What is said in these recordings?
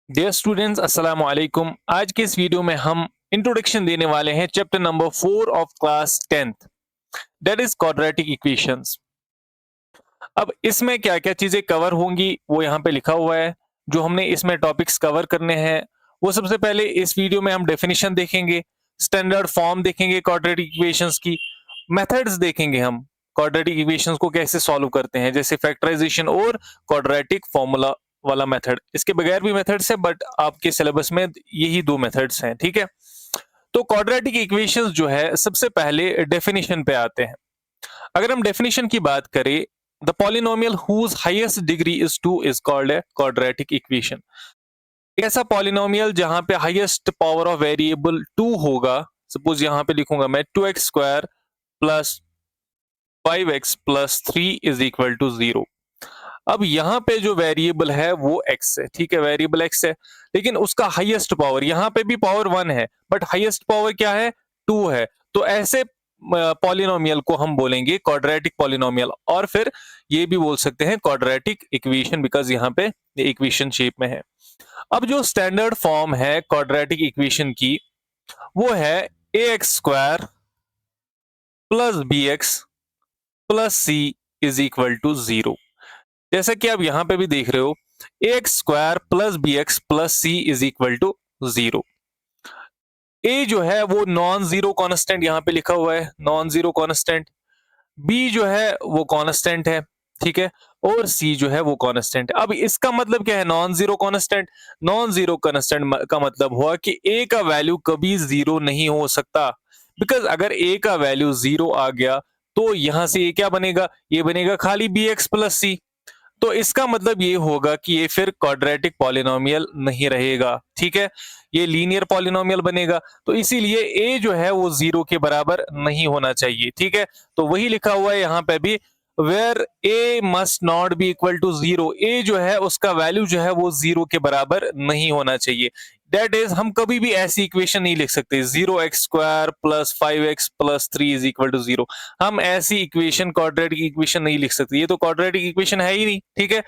Dear students अस्सलाम वालेकुम। आज के इस वीडियो में हम इंट्रोडक्शन देने वाले हैं chapter number 4 of class 10th, that is quadratic equations. अब इसमें क्या क्या चीजें कवर होंगी वो यहाँ पे लिखा हुआ है। जो हमने इसमें टॉपिक्स कवर करने हैं वो सबसे पहले इस वीडियो में हम डेफिनेशन देखेंगे, स्टैंडर्ड फॉर्म देखेंगे क्वाड्रेटिक इक्वेशंस की, मेथड्स देखेंगे हम क्वाड्रेटिक इक्वेशंस को कैसे सॉल्व करते हैं, जैसे फैक्टराइजेशन और क्वाड्रेटिक फॉर्मूला वाला मेथड। इसके बगैर भी मेथड्स है बट आपके सिलेबस में यही दो मेथड्स हैं, ठीक है। तो क्वाड्रेटिक इक्वेशंस जो है सबसे पहले डेफिनेशन पे आते हैं। अगर हम डेफिनेशन की बात करें, the polynomial whose highest degree is 2 is called a quadratic equation. ऐसा पॉलिनोमियल जहां पे हाईएस्ट पावर ऑफ वेरिएबल 2 होगा, सपोज यहां पे लिखूंगा मैं 2x square plus 5x plus 3 is equal to 0। अब यहाँ पे जो वेरिएबल है वो x है, ठीक है, वेरिएबल x है, लेकिन उसका हाईएस्ट पावर, यहाँ पे भी पावर 1 है बट हाईएस्ट पावर क्या है, 2 है। तो ऐसे पॉलिनोमियल को हम बोलेंगे क्वाड्रेटिक पॉलिनोमियल, और फिर ये भी बोल सकते हैं क्वाड्रेटिक इक्वेशन, बिकॉज यहाँ पे इक्वेशन शेप में है। अब जो स्टैंडर्ड फॉर्म है क्वाड्रेटिक इक्वेशन की वो है A X square plus B X plus C is equal to 0। जैसा कि आप यहां पे भी देख रहे हो, A X square plus B X plus C is equal to 0। ए जो है वो नॉन जीरो कॉन्स्टेंट यहां पे लिखा हुआ है, नॉन जीरो कॉन्स्टेंट। बी जो है वो कॉन्स्टेंट है, ठीक है, और सी जो है वो कॉन्स्टेंट है। अब इसका मतलब क्या है, non zero constant? Non zero constant का मतलब हुआ कि ए का वैल्यू कभी जीरो नहीं हो सकता, बिकॉज अगर ए का वैल्यू जीरो आ गया तो यहां से ये क्या बनेगा, ये बनेगा खाली बी एक्स प्लस सी। तो इसका मतलब ये होगा कि ये फिर क्वाड्रेटिक पॉलिनोमियल नहीं रहेगा, ठीक है, ये लीनियर पॉलिनोमियल बनेगा। तो इसीलिए ए जो है वो 0 के बराबर नहीं होना चाहिए, ठीक है। तो वही लिखा हुआ है यहाँ पे भी, where a must not be equal to 0। ए जो है उसका वैल्यू जो है वो 0 के बराबर नहीं होना चाहिए। दैट इज, हम कभी भी ऐसी इक्वेशन नहीं लिख सकते 0x square plus 5x plus 3 is equal to 0। हम ऐसी इक्वेशन क्वाड्रेटिक इक्वेशन नहीं लिख सकते, ये तो क्वाड्रेटिक इक्वेशन है ही नहीं, ठीक है।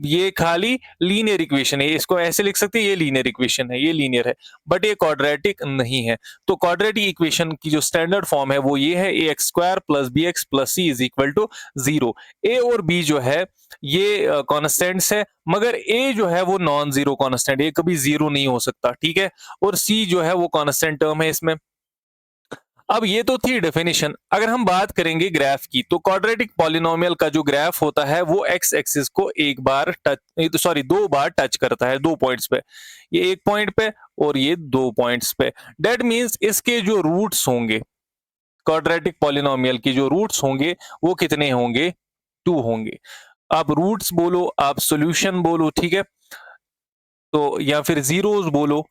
ये खाली लीनियर इक्वेशन है, इसको ऐसे लिख सकते हैं, ये लीनियर इक्वेशन है, ये लीनियर है, बट ये क्वाड्रेटिक नहीं है। तो क्वाड्रेटिक इक्वेशन की जो स्टैंडर्ड फॉर्म है वो ये है, A X square plus B X plus C is equal to 0। A और बी जो है ये कॉन्स्टेंट्स है, मगर ए जो है वो नॉन जीरो कॉन्स्टेंट, ये कभी जीरो नहीं हो सकता, ठीक है, और सी जो है वो कॉन्स्टेंट टर्म है इसमें। अब ये तो थी डेफिनेशन। अगर हम बात करेंगे ग्राफ की, तो क्वाड्रेटिक पॉलिनोमियल का जो ग्राफ होता है वो एक्स एक्सिस को एक बार टच, सॉरी, दो बार टच करता है, दो पॉइंट्स पे, ये एक पॉइंट पे और ये दो पॉइंट्स पे। दैट मींस इसके जो रूट्स होंगे, क्वाड्रेटिक पॉलिनोमियल की जो रूट्स होंगे वो कितने होंगे, 2 होंगे। आप रूट्स बोलो, आप सॉल्यूशन बोलो, ठीक है, तो या फिर जीरोस बोलो,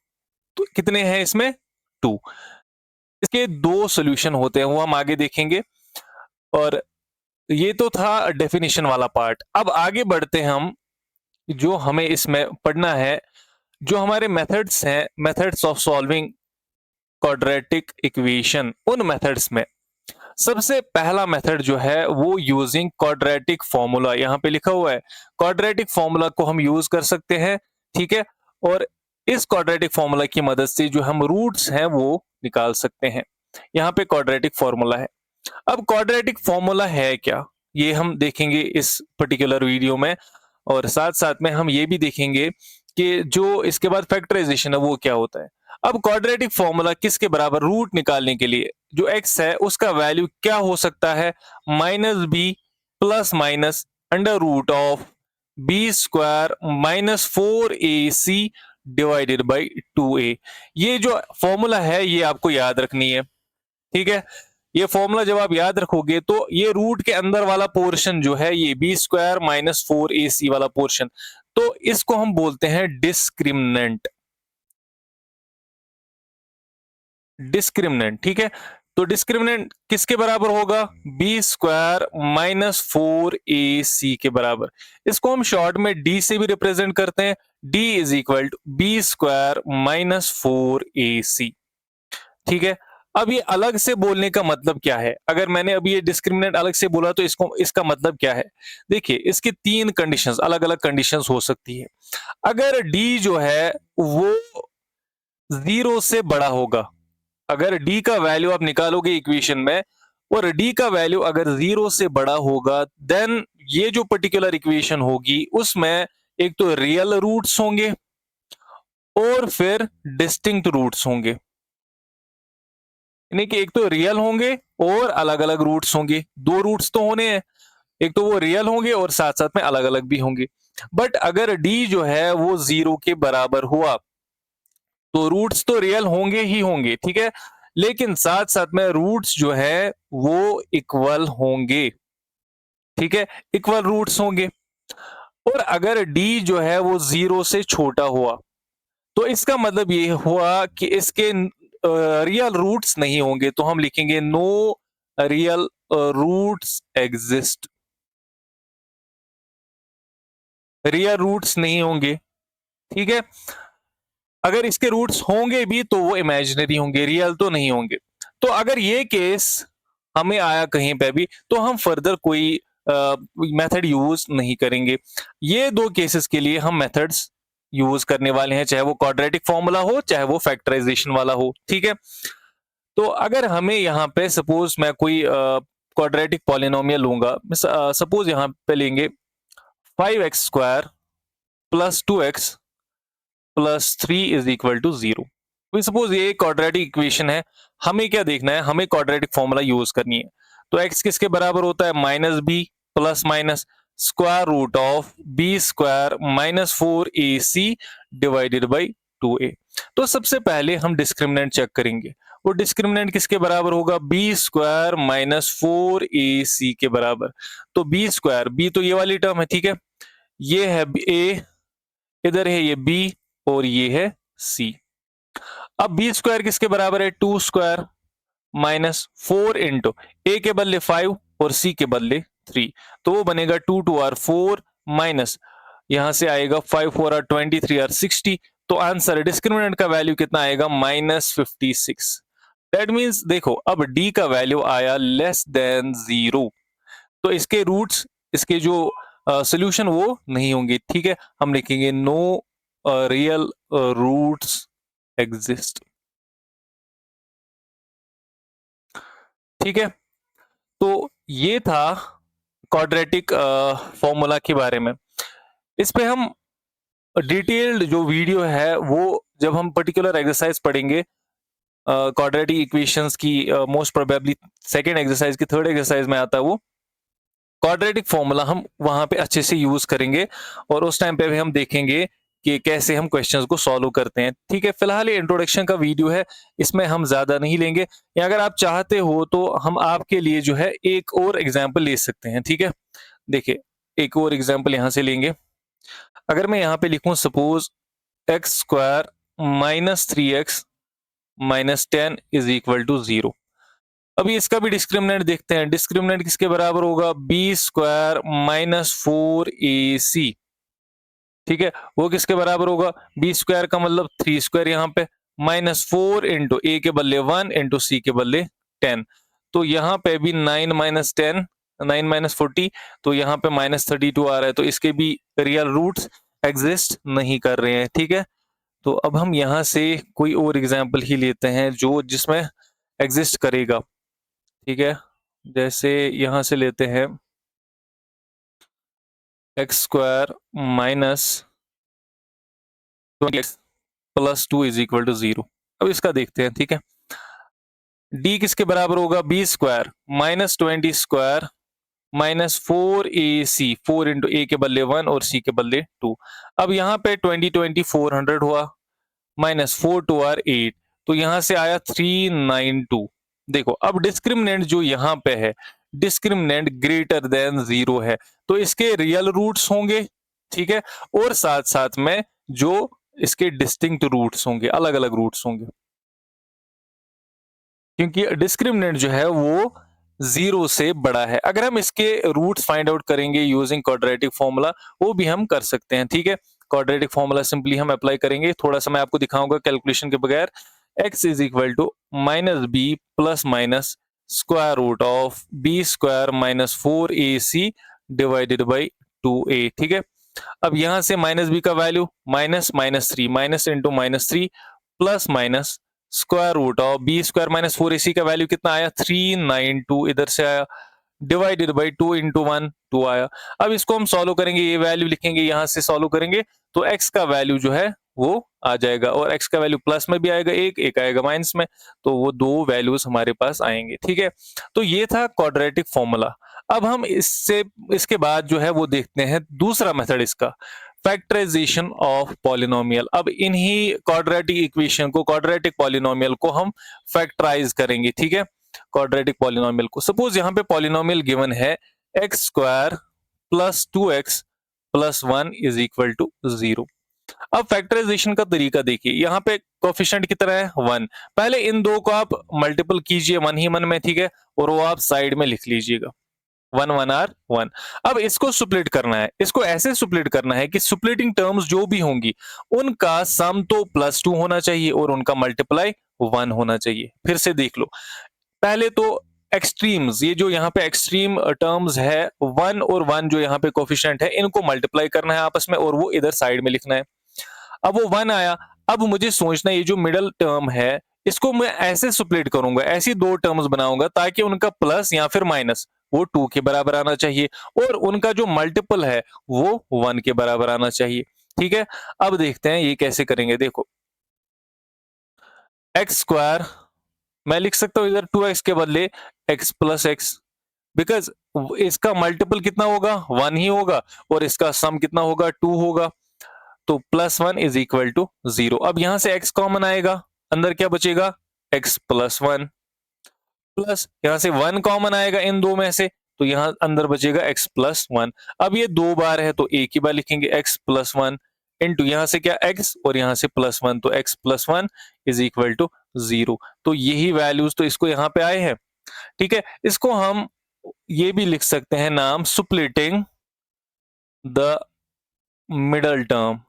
तो कितने हैं इसमें, 2। इसके दो सॉल्यूशन होते हैं, वो हम आगे देखेंगे। और ये तो था डेफिनेशन वाला पार्ट। अब आगे बढ़ते हैं हम, जो हमें इसमें पढ़ना है, जो हमारे मेथड्स हैं, methods of solving quadratic equation. उन मेथड्स में सबसे पहला मेथड जो है वो यूजिंग क्वाड्रेटिक फॉर्मूला, यहां पे लिखा हुआ है, क्वाड्रेटिक फॉर्मूला को हम यूज कर सकते हैं, ठीक है। और इस क्वाड्रेटिक फॉर्मूला की मदद से जो हम रूट्स हैं वो निकाल सकते हैं। यहाँ पे क्वाड्रेटिक फॉर्मूला है। अब क्वाड्रेटिक फॉर्मूला है क्या, ये हम देखेंगे इस पर्टिकुलर वीडियो में, और साथ साथ में हम ये भी देखेंगे कि जो इसके बाद फैक्टराइजेशन है वो क्या होता है। अब क्वाड्रेटिक फॉर्मूला किसके बराबर, रूट निकालने के लिए जो x है उसका वैल्यू क्या हो सकता है, minus b plus minus under root of b square minus 4ac divided by 2a। ये जो फॉर्मूला है ये आपको याद रखनी है, ठीक है। ये फॉर्मूला जब आप याद रखोगे तो ये रूट के अंदर वाला पोर्शन जो है ये बी स्क्वायर माइनस 4ac वाला पोर्शन, तो इसको हम बोलते हैं डिस्क्रिमिनेंट, डिस्क्रिमिनेंट, ठीक है। तो डिस्क्रिमिनेंट किसके बराबर होगा, बी स्क्वायर माइनस 4ac के बराबर। इसको हम शॉर्ट में डी से भी रिप्रेजेंट करते हैं, d is equal to b square minus 4ac, ठीक है। अब ये अलग से बोलने का मतलब क्या है? अगर मैंने अभी ये डिस्क्रिमिनेंट अलग से बोला तो इसको इसका मतलब क्या है? देखिए, इसकी 3 कंडीशंस, अलग-अलग कंडीशंस हो सकती है। अगर डी जो है वो 0 से बड़ा होगा, अगर डी का वैल्यू आप निकालोगे इक्वेशन में और डी का वैल्यू अगर 0 से बड़ा होगा, देन ये जो पर्टिकुलर इक्वेशन होगी उसमें एक तो रियल रूट्स होंगे और फिर डिस्टिंक्ट रूट्स होंगे। यानी कि एक तो रियल होंगे और अलग-अलग रूट्स होंगे। 2 रूट्स तो होने हैं, एक तो वो रियल होंगे और साथ-साथ में अलग-अलग भी होंगे। बट अगर डी जो है वो 0 के बराबर हुआ, तो रूट्स तो रियल होंगे ही होंगे, ठीक है? लेकिन साथ-साथ में रूट्स जो है वो इक्वल होंगे, ठीक है? इक्वल रूट्स होंगे। और अगर डी जो है वो 0 से छोटा हुआ, तो इसका मतलब ये हुआ कि इसके रियल रूट्स नहीं होंगे, तो हम लिखेंगे no real roots exist. Real roots नहीं होंगे, ठीक है? अगर इसके रूट्स होंगे भी तो वो इमेजिनरी होंगे, रियल तो नहीं होंगे। तो अगर ये केस हमें आया कहीं पे भी, तो हम फर्दर कोई मेथड यूज नहीं करेंगे। ये 2 केसेस के लिए हम मेथड्स यूज करने वाले हैं, चाहे वो क्वाड्रेटिक फॉर्मूला हो, चाहे वो फैक्टराइजेशन वाला हो, ठीक है? तो अगर हमें यहाँ पे सपोज मैं कोई क्वाड्रेटिक पॉलिनोमियल लूंगा, सपोज यहाँ पे लेंगे 5x square plus 2x plus 3 is equal to 0। Suppose ये क्वाड्रेटिक इक्वेशन है, हमें क्या देखना है, हमें क्वाड्रेटिक फॉर्मूला यूज करनी है। तो x किसके बराबर होता है, minus b plus minus square root of b square minus 4ac divided by 2a। तो सबसे पहले हम डिस्क्रिमिनेंट चेक करेंगे, वो डिस्क्रिमिनेंट किसके बराबर होगा, बी स्क्वायर माइनस 4ac के बराबर। तो बी स्क्वायर, बी तो ये वाली टर्म है, ठीक है, ये है a, इधर है ये b और ये है c। अब बी स्क्वायर किसके बराबर है, 2 स्क्वायर माइनस 4 इंटू ए के बदले 5 और सी के बदले 3, तो वो बनेगा 2 2 आर 4 माइनस यहां से आएगा 5 4 आर 23 आर 60। तो आंसर डिस्क्रिमिनेंट का वैल्यू कितना आएगा, -56। दैट मींस देखो अब डी का वैल्यू आया लेस देन 0, तो इसके रूट्स, इसके जो सोल्यूशन वो नहीं होंगे, ठीक है? हम लिखेंगे नो रियल रूट्स एग्जिस्ट, ठीक है? तो ये था क्वाड्रेटिक फॉर्मूला के बारे में। इस पे हम डिटेल्ड जो वीडियो है वो जब हम पर्टिकुलर एक्सरसाइज पढ़ेंगे क्वाड्रेटिक इक्वेशंस की, मोस्ट प्रोबेबली सेकंड एक्सरसाइज की थर्ड एक्सरसाइज में आता है वो क्वाड्रेटिक फॉर्मूला, हम वहां पे अच्छे से यूज करेंगे और उस टाइम पे भी हम देखेंगे कि कैसे हम क्वेश्चंस को सॉल्व करते हैं, ठीक है? फिलहाल ये इंट्रोडक्शन का वीडियो है, इसमें हम ज्यादा नहीं लेंगे, या अगर आप चाहते हो तो हम आपके लिए जो है एक और एग्जाम्पल ले सकते हैं, ठीक है? देखिए, एक और एग्जाम्पल यहां से लेंगे। अगर मैं यहाँ पे लिखूं suppose x square minus 3x minus 10 is equal to 0। अभी इसका भी डिस्क्रिमिनेंट देखते हैं, डिस्क्रिमिनेंट किसके बराबर होगा, बी स्क्वायर माइनस 4ac, ठीक है? वो किसके बराबर होगा, बी स्क्वायर का मतलब 3 स्क्वायर यहाँ पे माइनस 4 इंटू ए के बदले 1 इंटू सी के बदले 10। तो यहाँ पे भी 9 माइनस 10 9 माइनस 40, तो यहाँ पे -32 आ रहा है, तो इसके भी रियल रूट्स एग्जिस्ट नहीं कर रहे हैं, ठीक है? तो अब हम यहाँ से कोई और एग्जाम्पल ही लेते हैं जो जिसमें एग्जिस्ट करेगा, ठीक है? जैसे यहाँ से लेते हैं x square minus 20x plus 2 is equal to 0। अब इसका देखते हैं, ठीक है? डी किसके बराबर होगा, B square minus 20 square minus 4ac, 4 into A के बदले 1 और सी के बदले 2। अब यहाँ पे 20 400 हुआ माइनस 4 2 आर 8, तो यहां से आया 392। देखो अब डिस्क्रिमिनेंट जो यहाँ पे है, डिस्क्रिमिनेंट ग्रेटर देन 0 है, तो इसके रियल रूट्स होंगे, ठीक है? और साथ साथ में जो इसके डिस्टिंक्ट रूट्स होंगे, अलग अलग रूट्स होंगे, क्योंकि डिस्क्रिमिनेंट जो है वो 0 से बड़ा है। अगर हम इसके रूट्स फाइंड आउट करेंगे यूजिंग क्वाड्रेटिक फॉर्मूला, वो भी हम कर सकते हैं, ठीक है? क्वाड्रेटिक फॉर्मूला सिंपली हम अप्लाई करेंगे, थोड़ा सा मैं आपको दिखाऊंगा कैलकुलेशन के बगैर। x is equal to minus b plus minus square root of b square minus 4ac divided by 2a। ठीक है, अब यहां से माइनस बी का value minus minus three, minus into minus three plus minus square root of b square minus 4ac का value कितना आया 392, इधर से आया डिवाइडेड बाई 2 इंटू 1 2 आया। अब इसको हम सॉल्व करेंगे, ये वैल्यू लिखेंगे, यहां से सॉल्व करेंगे तो x का वैल्यू जो है वो आ जाएगा, और x का वैल्यू प्लस में भी आएगा एक आएगा माइनस में, तो वो दो वैल्यूज हमारे पास आएंगे। ठीक है, तो ये था क्वाड्रेटिक फॉर्मूला। अब हम इसके बाद जो है वो देखते हैं दूसरा मेथड इसका, फैक्टराइजेशन ऑफ पॉलिनोमियल। अब इन्हीं क्वाड्रेटिक इक्वेशन को, क्वाड्रेटिक पॉलिनोमियल को हम फैक्टराइज करेंगे। ठीक है, क्वाड्रेटिक पॉलिनोमियल को, सपोज यहाँ पे पॉलिनोमियल गिवन है x square plus 2x plus 1 is equal to 0। अब फैक्टराइजेशन का तरीका देखिए, यहाँ पे कोफिशिएंट कितना है 1, पहले इन दो को आप मल्टीपल कीजिए 1 ही 1 में। ठीक है, और वो आप साइड में लिख लीजिएगा 1 1 आर 1। अब इसको सुप्लिट करना है, इसको ऐसे सुप्लिट करना है कि सुप्लिटिंग टर्म्स जो भी होंगी उनका सम तो +2 होना चाहिए और उनका मल्टीप्लाई 1 होना चाहिए। फिर से देख लो, पहले तो एक्सट्रीम्स, ये जो यहाँ पे एक्सट्रीम टर्म्स है 1 और 1 जो यहाँ पे कोफिशिएंट है, इनको मल्टीप्लाई करना है आपस में और वो इधर साइड में लिखना है। अब वो 1 आया, अब मुझे सोचना है ये जो मिडल टर्म है इसको मैं ऐसे सुप्लिट करूंगा, ऐसी दो टर्म्स बनाऊंगा ताकि उनका प्लस या फिर माइनस वो 2 के बराबर आना चाहिए और उनका जो मल्टीपल है वो 1 के बराबर आना चाहिए। ठीक है, अब देखते हैं ये कैसे करेंगे। देखो, एक्स स्क्वायर मैं लिख सकता हूं इधर 2x के बदले x प्लस एक्स, बिकॉज इसका मल्टीपल कितना होगा 1 ही होगा और इसका सम कितना होगा 2 होगा, तो +1 इज इक्वल टू 0। अब यहां से x कॉमन आएगा, अंदर क्या बचेगा x प्लस 1, प्लस यहां से 1 कॉमन आएगा इन दो में से, तो यहां अंदर बचेगा x प्लस 1। अब ये दो बार है तो एक ही बार लिखेंगे x प्लस 1 इंटू यहां से क्या x और यहां से +1, तो x plus 1 is equal to 0। तो यही वैल्यूज तो इसको यहां पे आए हैं। ठीक है, इसको हम ये भी लिख सकते हैं नाम सुप्लिटिंग द मिडल टर्म।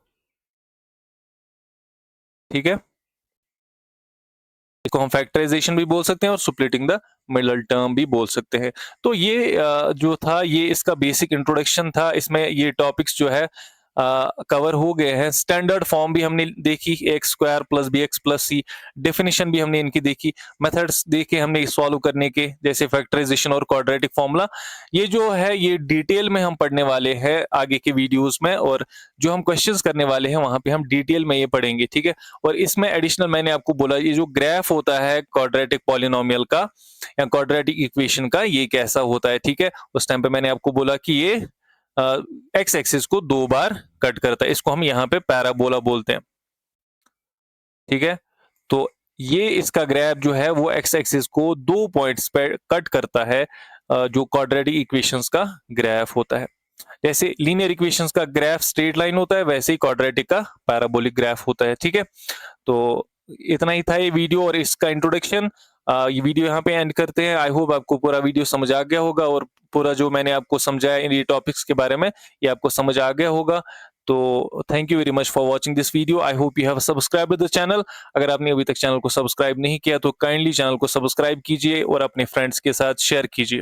ठीक है, इसको हम फैक्टराइजेशन भी बोल सकते हैं और सुप्लिटिंग द मिडल टर्म भी बोल सकते हैं। तो ये जो था ये इसका बेसिक इंट्रोडक्शन था, इसमें ये टॉपिक्स जो है कवर हो गए हैं। स्टैंडर्ड फॉर्म भी हमने देखी, X square plus B X plus C, definition भी हमने इनकी देखी, मेथड्स देखे हमने सॉल्व करने के, जैसे फैक्टराइजेशन और क्वाड्रेटिक फॉर्मूला। ये जो है ये डिटेल में हम पढ़ने वाले हैं आगे के वीडियोस में, और जो हम क्वेश्चंस करने वाले हैं वहां पे हम डिटेल में ये पढ़ेंगे। ठीक है, और इसमें एडिशनल मैंने आपको बोला ये जो ग्राफ होता है क्वाड्रेटिक पॉलिनोमियल का या क्वाड्रेटिक इक्वेशन का, ये कैसा होता है। ठीक है, उस टाइम पे मैंने आपको बोला कि ये एक्स एक्सिस को दो बार कट करता है, इसको हम यहाँ पे पैराबोला बोलते हैं। ठीक है, तो ये इसका ग्राफ जो है वो एक्स एक्सिस को दो पॉइंट्स पे कट करता है, जो क्वाड्रेटिक इक्वेशंस का ग्राफ होता है। जैसे लीनियर इक्वेशंस का ग्राफ स्ट्रेट लाइन होता है, वैसे ही क्वाड्रेटिक का पैराबोलिक ग्राफ होता है। ठीक है, तो इतना ही था ये वीडियो और इसका इंट्रोडक्शन। ये वीडियो यहाँ पे एंड करते हैं। आई होप आपको पूरा वीडियो समझ आ गया होगा और पूरा जो मैंने आपको समझाया इन ये टॉपिक्स के बारे में ये आपको समझ आ गया होगा। तो thank you very much for watching this video. I hope you have subscribe the channel. अगर आपने अभी तक चैनल को सब्सक्राइब नहीं किया तो काइंडली चैनल को सब्सक्राइब कीजिए और अपने फ्रेंड्स के साथ शेयर कीजिए।